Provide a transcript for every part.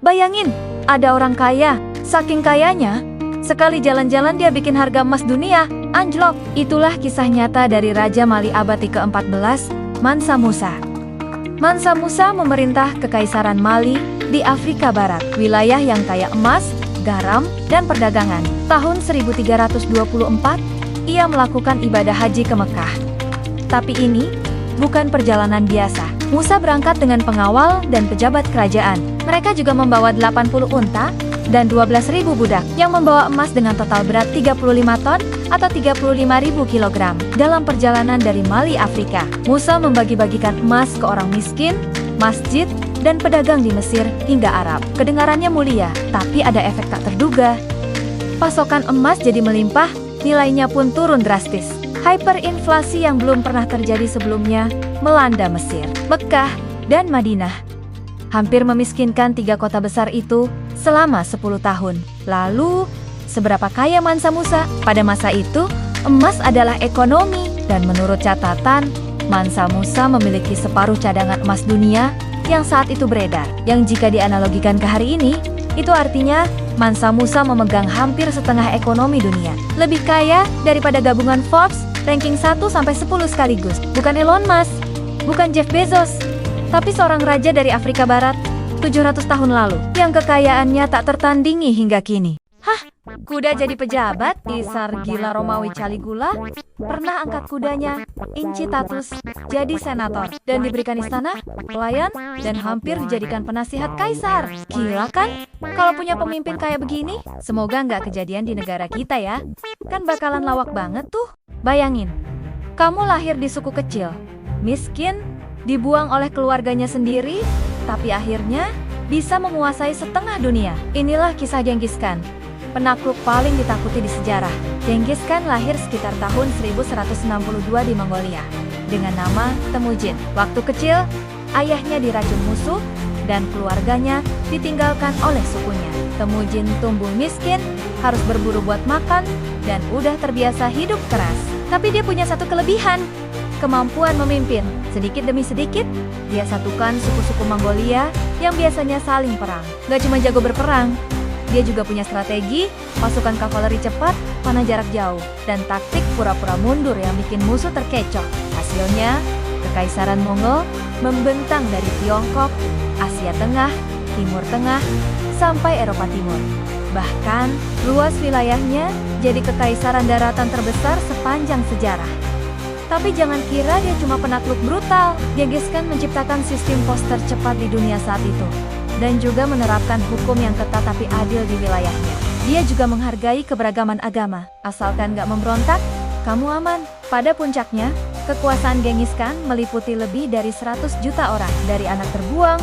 Bayangin, ada orang kaya, saking kayanya, sekali jalan-jalan dia bikin harga emas dunia anjlok. Itulah kisah nyata dari Raja Mali abad ke-14, Mansa Musa. Mansa Musa memerintah Kekaisaran Mali di Afrika Barat, wilayah yang kaya emas, garam, dan perdagangan. Tahun 1324, ia melakukan ibadah haji ke Mekah. Tapi ini bukan perjalanan biasa. Musa berangkat dengan pengawal dan pejabat kerajaan. Mereka juga membawa 80 unta dan 12.000 budak yang membawa emas dengan total berat 35 ton atau 35.000 kilogram. Dalam perjalanan dari Mali, Afrika, Musa membagi-bagikan emas ke orang miskin, masjid, dan pedagang di Mesir hingga Arab. Kedengarannya mulia, tapi ada efek tak terduga. Pasokan emas jadi melimpah, nilainya pun turun drastis. Hyperinflasi yang belum pernah terjadi sebelumnya melanda Mesir, Mekah, dan Madinah. Hampir memiskinkan 3 kota besar itu selama 10 tahun. Lalu, seberapa kaya Mansa Musa? Pada masa itu, emas adalah ekonomi, dan menurut catatan, Mansa Musa memiliki separuh cadangan emas dunia yang saat itu beredar. Yang jika dianalogikan ke hari ini, itu artinya Mansa Musa memegang hampir setengah ekonomi dunia. Lebih kaya daripada gabungan Forbes, ranking 1-10 sekaligus. Bukan Elon Musk, bukan Jeff Bezos, tapi seorang raja dari Afrika Barat 700 tahun lalu, yang kekayaannya tak tertandingi hingga kini. Hah? Kuda jadi pejabat? Isar gila Romawi Caligula pernah angkat kudanya, Incitatus, jadi senator, dan diberikan istana, pelayan, dan hampir dijadikan penasihat kaisar. Gila kan? Kalau punya pemimpin kayak begini, semoga nggak kejadian di negara kita ya. Kan bakalan lawak banget tuh. Bayangin, kamu lahir di suku kecil, miskin, dibuang oleh keluarganya sendiri, tapi akhirnya bisa menguasai setengah dunia. Inilah kisah Genghis Khan, penakluk paling ditakuti di sejarah. Genghis Khan lahir sekitar tahun 1162 di Mongolia dengan nama Temujin. Waktu kecil, ayahnya diracun musuh dan keluarganya ditinggalkan oleh sukunya. Temujin tumbuh miskin, harus berburu buat makan, dan udah terbiasa hidup keras. Tapi dia punya satu kelebihan, kemampuan memimpin. Sedikit demi sedikit, dia satukan suku-suku Mongolia yang biasanya saling perang. Gak cuma jago berperang, dia juga punya strategi, pasukan kavaleri cepat, panah jarak jauh, dan taktik pura-pura mundur yang bikin musuh terkecoh. Hasilnya, Kekaisaran Mongol membentang dari Tiongkok, Asia Tengah, Timur Tengah, sampai Eropa Timur. Bahkan, luas wilayahnya jadi kekaisaran daratan terbesar sepanjang sejarah. Tapi jangan kira dia cuma penakluk brutal. Genghis Khan menciptakan sistem pos tercepat di dunia saat itu, dan juga menerapkan hukum yang ketat tapi adil di wilayahnya. Dia juga menghargai keberagaman agama. Asalkan gak memberontak, kamu aman. Pada puncaknya, kekuasaan Genghis Khan meliputi lebih dari 100 juta orang, dari anak terbuang,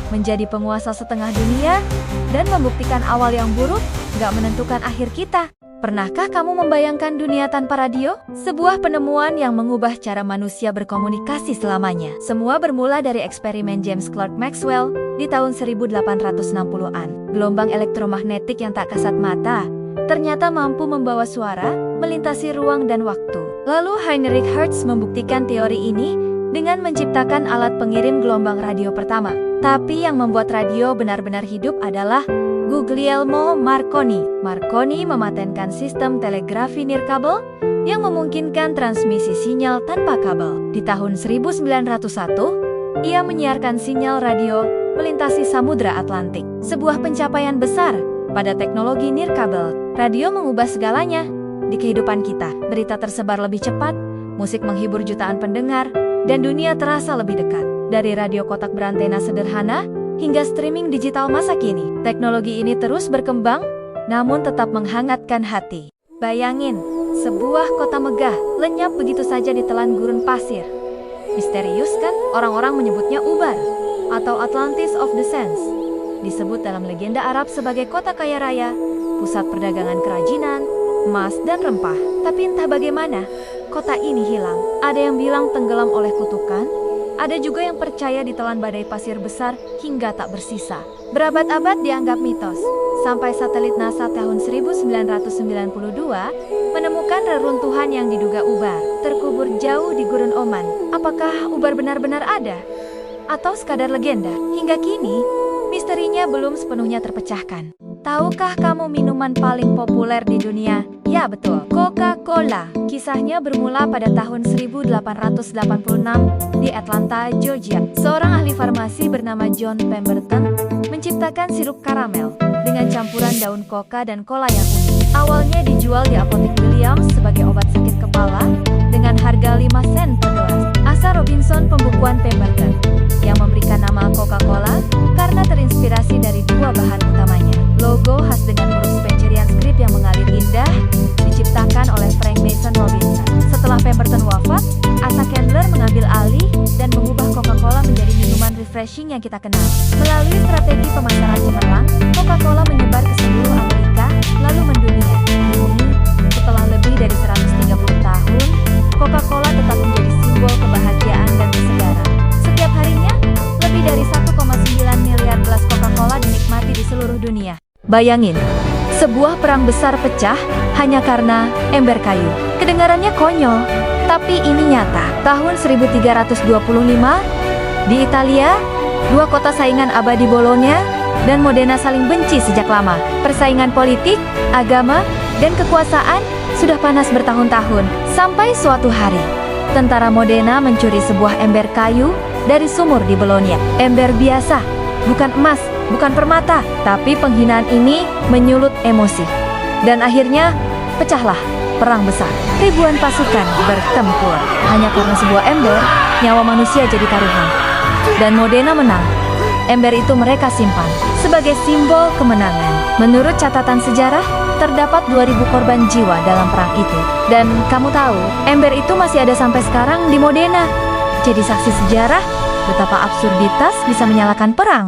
menjadi penguasa setengah dunia, dan membuktikan awal yang buruk gak menentukan akhir kita. Pernahkah kamu membayangkan dunia tanpa radio? Sebuah penemuan yang mengubah cara manusia berkomunikasi selamanya. Semua bermula dari eksperimen James Clerk Maxwell di tahun 1860-an. Gelombang elektromagnetik yang tak kasat mata ternyata mampu membawa suara melintasi ruang dan waktu. Lalu Heinrich Hertz membuktikan teori ini dengan menciptakan alat pengirim gelombang radio pertama. Tapi yang membuat radio benar-benar hidup adalah Guglielmo Marconi. Marconi mematenkan sistem telegrafi nirkabel yang memungkinkan transmisi sinyal tanpa kabel. Di tahun 1901, ia menyiarkan sinyal radio melintasi Samudra Atlantik. Sebuah pencapaian besar pada teknologi nirkabel. Radio mengubah segalanya di kehidupan kita. Berita tersebar lebih cepat, musik menghibur jutaan pendengar, dan dunia terasa lebih dekat. Dari radio kotak berantena sederhana hingga streaming digital masa kini, teknologi ini terus berkembang, namun tetap menghangatkan hati. Bayangin, sebuah kota megah lenyap begitu saja ditelan gurun pasir. Misterius kan? Orang-orang menyebutnya Ubar atau Atlantis of the Sands. Disebut dalam legenda Arab sebagai kota kaya raya, pusat perdagangan kerajinan, emas, dan rempah. Tapi entah bagaimana, kota ini hilang. Ada yang bilang tenggelam oleh kutukan, ada juga yang percaya ditelan badai pasir besar hingga tak bersisa. Berabad-abad dianggap mitos, sampai satelit NASA tahun 1992 menemukan reruntuhan yang diduga Ubar terkubur jauh di gurun Oman. Apakah Ubar benar-benar ada? Atau sekadar legenda? Hingga kini, misteri Misterinya belum sepenuhnya terpecahkan. Tahukah kamu minuman paling populer di dunia? Ya betul, Coca-Cola. Kisahnya bermula pada tahun 1886 di Atlanta, Georgia. Seorang ahli farmasi bernama John Pemberton menciptakan sirup karamel dengan campuran daun coca dan cola yang unik. Awalnya dijual di apotek Williams sebagai obat sakit kepala dengan harga 5 sen per gelas. Asa Robinson pembukuan Pemberton yang memberikan nama Coca-Cola karena terinspirasi dari dua bahan utamanya. Logo khas dengan huruf pencirian skrip yang mengalir indah diciptakan oleh Frank Mason Robinson. Setelah Pemberton wafat, Asa Candler mengambil alih dan mengubah Coca-Cola menjadi minuman refreshing yang kita kenal. Melalui strategi pemasaran cemerlang, Coca-Cola menyebar ke seluruh Amerika, lalu mendunia. Di bumi, setelah lebih dari 130 tahun, Coca-Cola tetap menjadi simbol kebahagiaan dan kesegaran. Setiap harinya, lebih dari 1,9 miliar gelas Coca-Cola dinikmati di seluruh dunia. Bayangin, sebuah perang besar pecah hanya karena ember kayu. Kedengarannya konyol, tapi ini nyata. Tahun 1325, di Italia, dua kota saingan abadi Bologna dan Modena saling benci sejak lama. Persaingan politik, agama, dan kekuasaan sudah panas bertahun-tahun. Sampai suatu hari, tentara Modena mencuri sebuah ember kayu dari sumur di Bologna. Ember biasa, bukan emas, bukan permata, tapi penghinaan ini menyulut emosi. Dan akhirnya, pecahlah perang besar. Ribuan pasukan bertempur. Hanya karena sebuah ember, nyawa manusia jadi taruhan. Dan Modena menang. Ember itu mereka simpan sebagai simbol kemenangan. Menurut catatan sejarah, terdapat 2000 korban jiwa dalam perang itu. Dan kamu tahu, ember itu masih ada sampai sekarang di Modena. Jadi saksi sejarah betapa absurditas bisa menyalakan perang.